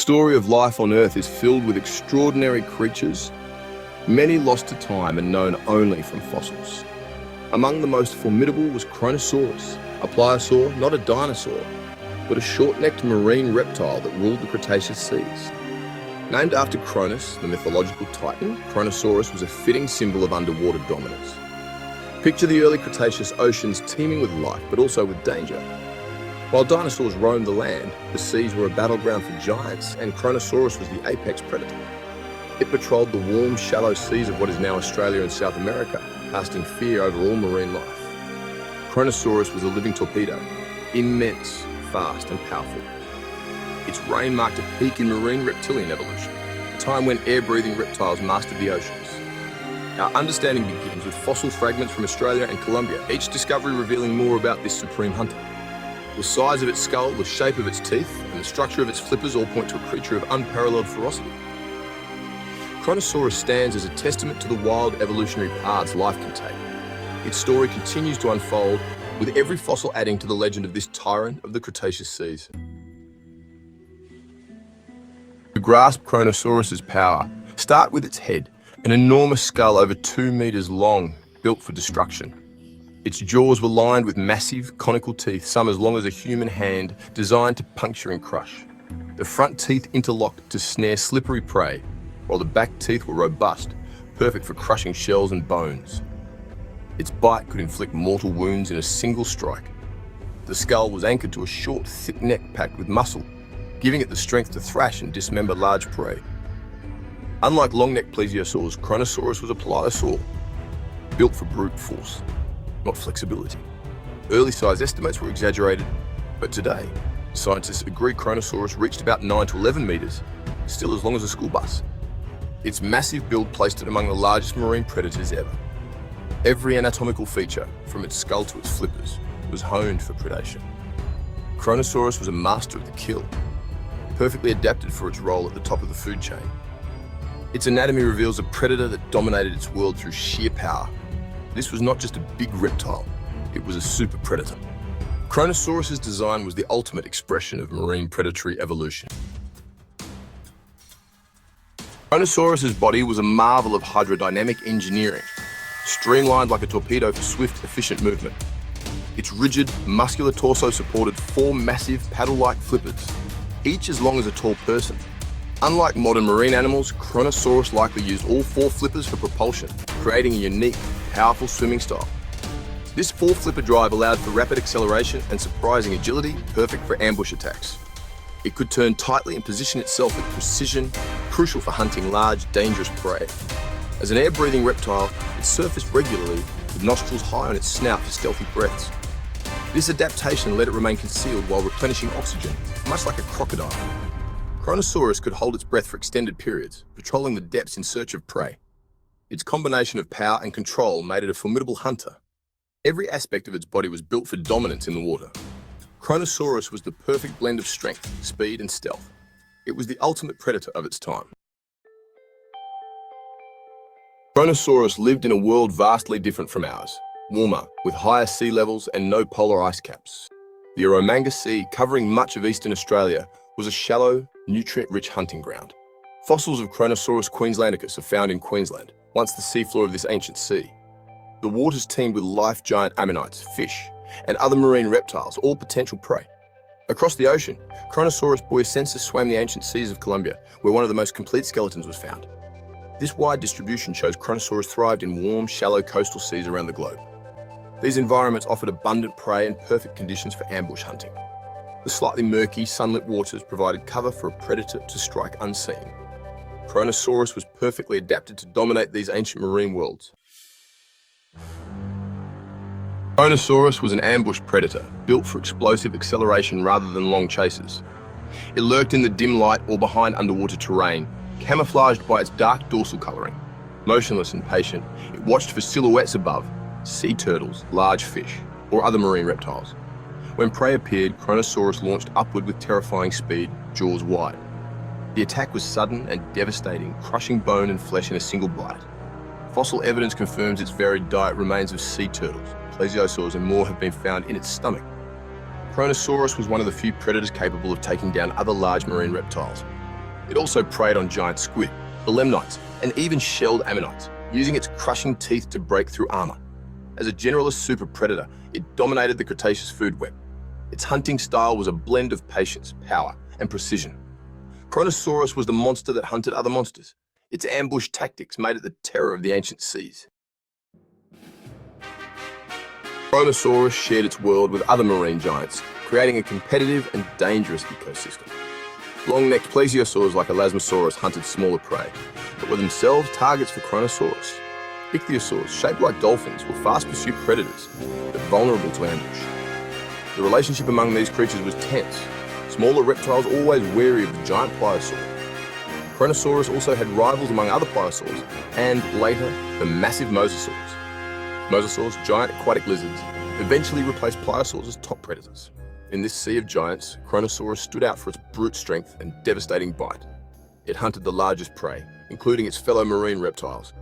story of life on Earth is filled with extraordinary creatures, many lost to time and known only from fossils. Among the most formidable was Kronosaurus, a pliosaur, not a dinosaur, but a short-necked marine reptile that ruled the Cretaceous seas. Named after Kronos, the mythological titan, Kronosaurus was a fitting symbol of underwater dominance. Picture the early Cretaceous oceans teeming with life, but also with danger. While dinosaurs roamed the land, the seas were a battleground for giants, and Kronosaurus was the apex predator. It patrolled the warm, shallow seas of what is now Australia and South America, casting fear over all marine life. Kronosaurus was a living torpedo, immense, fast and powerful. Its reign marked a peak in marine reptilian evolution, a time when air-breathing reptiles mastered the oceans. Our understanding begins with fossil fragments from Australia and Colombia, each discovery revealing more about this supreme hunter. The size of its skull, the shape of its teeth, and the structure of its flippers all point to a creature of unparalleled ferocity. Kronosaurus stands as a testament to the wild evolutionary paths life can take. Its story continues to unfold, with every fossil adding to the legend of this tyrant of the Cretaceous seas. To grasp Kronosaurus's power, start with its head, an enormous skull over 2 meters long, built for destruction. Its jaws were lined with massive, conical teeth, some as long as a human hand, designed to puncture and crush. The front teeth interlocked to snare slippery prey, while the back teeth were robust, perfect for crushing shells and bones. Its bite could inflict mortal wounds in a single strike. The skull was anchored to a short, thick neck packed with muscle, giving it the strength to thrash and dismember large prey. Unlike long-necked plesiosaurs, Kronosaurus was a pliosaur, built for brute force, not flexibility. Early size estimates were exaggerated, but today, scientists agree Kronosaurus reached about 9 to 11 meters, still as long as a school bus. Its massive build placed it among the largest marine predators ever. Every anatomical feature, from its skull to its flippers, was honed for predation. Kronosaurus was a master of the kill, perfectly adapted for its role at the top of the food chain. Its anatomy reveals a predator that dominated its world through sheer power. This was not just a big reptile, it was a super predator. Kronosaurus's design was the ultimate expression of marine predatory evolution. Kronosaurus's body was a marvel of hydrodynamic engineering, streamlined like a torpedo for swift, efficient movement. Its rigid, muscular torso supported 4 massive paddle-like flippers, each as long as a tall person. Unlike modern marine animals, Kronosaurus likely used all 4 flippers for propulsion, creating a unique, powerful swimming style. This 4-flipper drive allowed for rapid acceleration and surprising agility, perfect for ambush attacks. It could turn tightly and position itself with precision, crucial for hunting large, dangerous prey. As an air-breathing reptile, it surfaced regularly, with nostrils high on its snout for stealthy breaths. This adaptation let it remain concealed while replenishing oxygen, much like a crocodile. Kronosaurus could hold its breath for extended periods, patrolling the depths in search of prey. Its combination of power and control made it a formidable hunter. Every aspect of its body was built for dominance in the water. Kronosaurus was the perfect blend of strength, speed, and stealth. It was the ultimate predator of its time. Kronosaurus lived in a world vastly different from ours, warmer, with higher sea levels and no polar ice caps. The Eromanga Sea, covering much of eastern Australia, was a shallow, nutrient-rich hunting ground. Fossils of Kronosaurus queenslandicus are found in Queensland, once the seafloor of this ancient sea. The waters teemed with life giant ammonites, fish, and other marine reptiles, all potential prey. Across the ocean, Kronosaurus boyacensis swam the ancient seas of Colombia, where one of the most complete skeletons was found. This wide distribution shows Kronosaurus thrived in warm, shallow coastal seas around the globe. These environments offered abundant prey and perfect conditions for ambush hunting. The slightly murky, sunlit waters provided cover for a predator to strike unseen. Kronosaurus was perfectly adapted to dominate these ancient marine worlds. Kronosaurus was an ambush predator, built for explosive acceleration rather than long chases. It lurked in the dim light or behind underwater terrain, camouflaged by its dark dorsal coloring. Motionless and patient, it watched for silhouettes above, sea turtles, large fish, or other marine reptiles. When prey appeared, Kronosaurus launched upward with terrifying speed, jaws wide. The attack was sudden and devastating, crushing bone and flesh in a single bite. Fossil evidence confirms its varied diet remains of sea turtles, plesiosaurs, and more have been found in its stomach. Kronosaurus was one of the few predators capable of taking down other large marine reptiles. It also preyed on giant squid, belemnites, and even shelled ammonites, using its crushing teeth to break through armor. As a generalist super predator, it dominated the Cretaceous food web. Its hunting style was a blend of patience, power, and precision. Kronosaurus was the monster that hunted other monsters. Its ambush tactics made it the terror of the ancient seas. Kronosaurus shared its world with other marine giants, creating a competitive and dangerous ecosystem. Long-necked plesiosaurs like Elasmosaurus hunted smaller prey, but were themselves targets for Kronosaurus. Ichthyosaurs, shaped like dolphins, were fast pursuit predators, but vulnerable to ambush. The relationship among these creatures was tense. Smaller reptiles always wary of the giant pliosaur. Kronosaurus also had rivals among other pliosaurs, and later, the massive mosasaurs. Mosasaurs, giant aquatic lizards, eventually replaced pliosaurs as top predators. In this sea of giants, Kronosaurus stood out for its brute strength and devastating bite. It hunted the largest prey, including its fellow marine reptiles.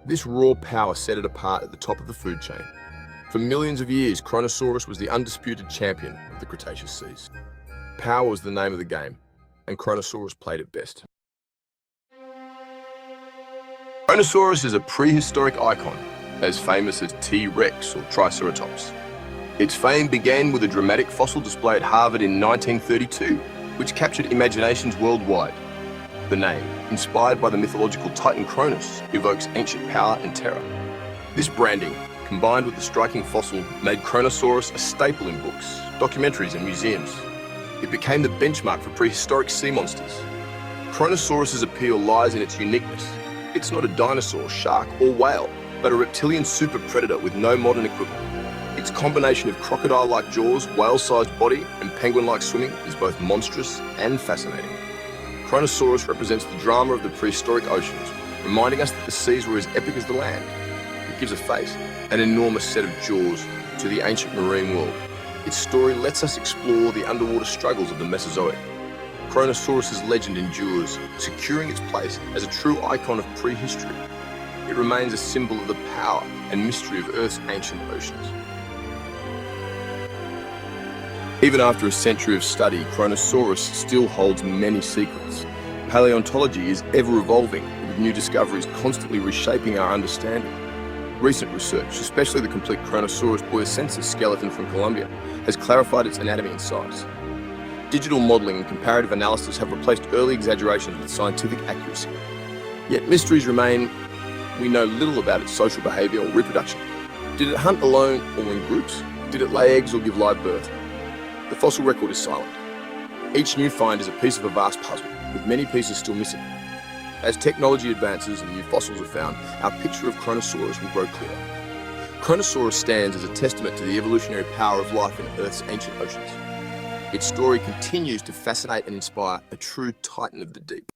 This raw power set it apart at the top of the food chain. For millions of years, Kronosaurus was the undisputed champion of the Cretaceous seas. Power was the name of the game, and Kronosaurus played it best. Kronosaurus is a prehistoric icon, as famous as T-Rex or Triceratops. Its fame began with a dramatic fossil display at Harvard in 1932, which captured imaginations worldwide. The name, inspired by the mythological titan Kronos, evokes ancient power and terror. This branding, combined with the striking fossil, made Kronosaurus a staple in books, documentaries, and museums. It became the benchmark for prehistoric sea monsters. Kronosaurus's appeal lies in its uniqueness. It's not a dinosaur, shark, or whale, but a reptilian super predator with no modern equivalent. Its combination of crocodile-like jaws, whale-sized body, and penguin-like swimming is both monstrous and fascinating. Kronosaurus represents the drama of the prehistoric oceans, reminding us that the seas were as epic as the land. It gives a face, an enormous set of jaws, to the ancient marine world. Its story lets us explore the underwater struggles of the Mesozoic. Kronosaurus's legend endures, securing its place as a true icon of prehistory. It remains a symbol of the power and mystery of Earth's ancient oceans. Even after a century of study, Kronosaurus still holds many secrets. Paleontology is ever evolving, with new discoveries constantly reshaping our understanding. Recent research, especially the complete Kronosaurus boyacensis skeleton from Colombia, has clarified its anatomy and size. Digital modeling and comparative analysis have replaced early exaggerations with scientific accuracy. Yet mysteries remain. We know little about its social behavior or reproduction. Did it hunt alone or in groups? Did it lay eggs or give live birth? The fossil record is silent. Each new find is a piece of a vast puzzle, with many pieces still missing. As technology advances and new fossils are found, our picture of Kronosaurus will grow clearer. Kronosaurus stands as a testament to the evolutionary power of life in Earth's ancient oceans. Its story continues to fascinate and inspire, a true titan of the deep.